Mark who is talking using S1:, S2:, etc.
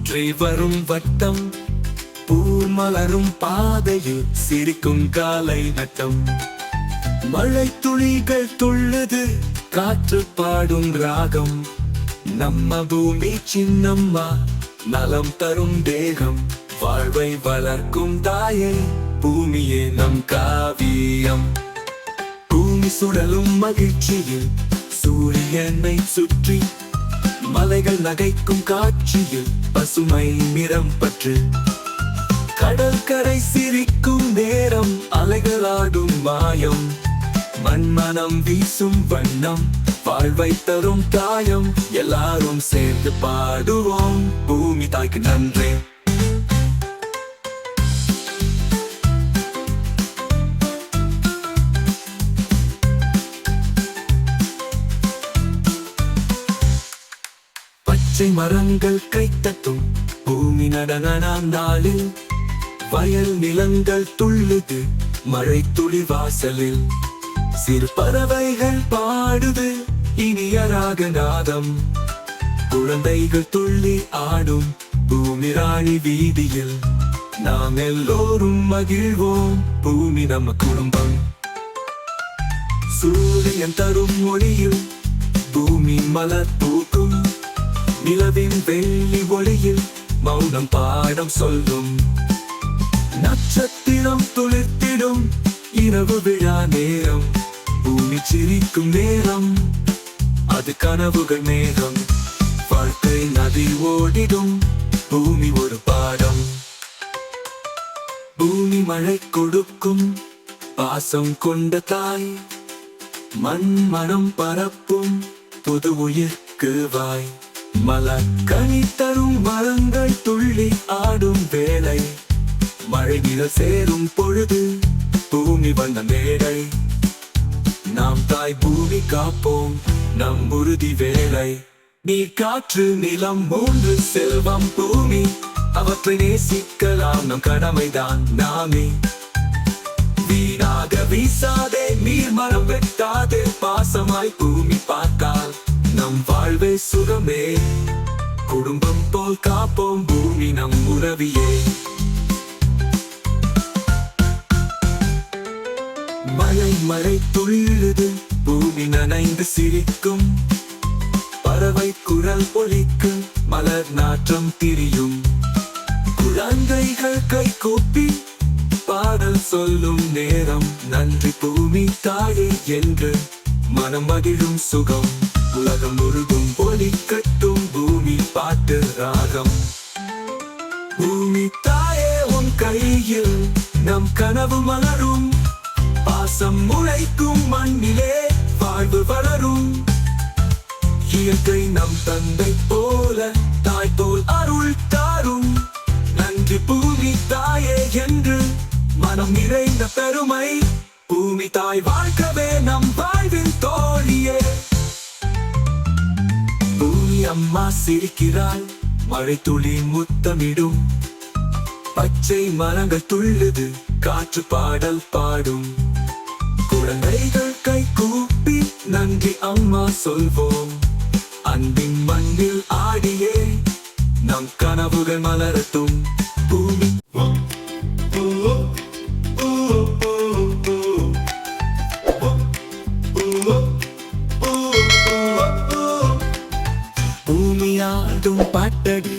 S1: ஒன்றே வரும் வட்டம், பூ மலரும் பாதையில் சிரிக்கும் காலை நட்டம். மழை துளிகள் துள்ளுது, காற்று பாடும் ராகம். நம்ம பூமி சின்னம்மா, நலம் தரும் தேகம். வாழ்வை வளர்க்கும் தாயே, பூமியே நம் காவியம். பூமி சுழலும் மகிழ்ச்சியில் சூரியனை சுற்றி, மலைகள் நகைக்கும் காட்சியில் பசுமை நிறம் பற்று. கடற்கரை சிரிக்கும் நேரம், அலைகளாடும் மாயம். மண்மனம் வீசும் வண்ணம், வாழ்வை தரும் தாயம். எல்லாரும் சேர்ந்து பாடுவோம், பூமி தாய்க்கு நன்றி. பச்சை மரங்கள் கைத்தட்டும் பூமி நடனம் நாளில். வயல் நிலங்கள் துள்ளுது, மழை துளி வாசலில். சிறு பறவைகள் பாடுது, இனிய ராகநாதம். குழந்தைகள் துள்ளி ஆடும் பூமி ராணி வீதியில். நாம் எல்லோரும் மகிழ்வோம், பூமி நம்ம குடும்பம். சூரியன் தரும் ஒளியில் பூமி மலர் பூக்கும். நிலவின் வெள்ளி ஒளியில் மௌனம் பாடம் சொல்லும். நட்சத்திரம் துளிர்த்திடும் இரவு விழா நேரம். பூமி சிரிக்கும் நேரம், அது கனவுகள் மேகம். வாழ்க்கை நதி ஓடிடும், பூமி ஒரு பாடம். பூமி மழை கொடுக்கும், பாசம் கொண்ட தாய். மண் மனம் பரப்பும், புது உயிர்க்கு வாய். மலர் கனி தரும் மரங்கள் துள்ளி ஆடும் வேளை. மழை நிழல் சேரும் பொழுது பூமி வந்த மேடை. நாம் தாய் பூமி காப்போம், நம் உறுதி வேலை. நீர் காற்று நிலம் மூன்று செல்வம் பூமி. அவற்றை நேசிக்கலாம், நம் கடமைதான் நாமே. வீணாக வீசாதே, நீர் மரம் வெட்டாதே. பாசமாய் பூமி பார்த்தால் நம் வாழ்வே சுகமே. குடும்பம் போல் காப்போம், பூமி நம் உறவியே. மழை மழை துள்ளுது, பூமி நனைந்து சிரிக்கும். பறவை குரல் ஒலிக்கும், மலர் நாற்றம் திரியும். குழந்தைகள் கை கூப்பி பாடல் சொல்லும் நேரம். நன்றி பூமி தாயே என்று மனம் மகிழும் சுகம். உலகம் முழுதும் ஒலி கட்டும் பூமி பாட்டு ராகம். பூமி தாயே உன் கையில் நம் கனவு மலரும். பாசம் முளைக்கும் மண்ணிலே வாழ்வு வளரும். இயற்கை நம் தந்தை போல, தாய் போல் அருள் தாரும். நன்றி பூமி தாயே என்று மனம் நிறைந்த பெருமை. பூமி தாய் வாழ்க்கவே நம் வாழ்வின் தோழியே. பூமி அம்மா சிரிக்கிறாள், மழை துளி முத்தமிடும். பச்சை மரங்கள் துள்ளுது, காற்று பாடல் பாடும். குழந்தைகள் கை கூப்பி நன்றி அம்மா சொல்வோம். அன்பின் மண்ணில் ஆடியே நம் கனவுகள் மலரட்டும். பூமி பூமியாடும் பாட்டடி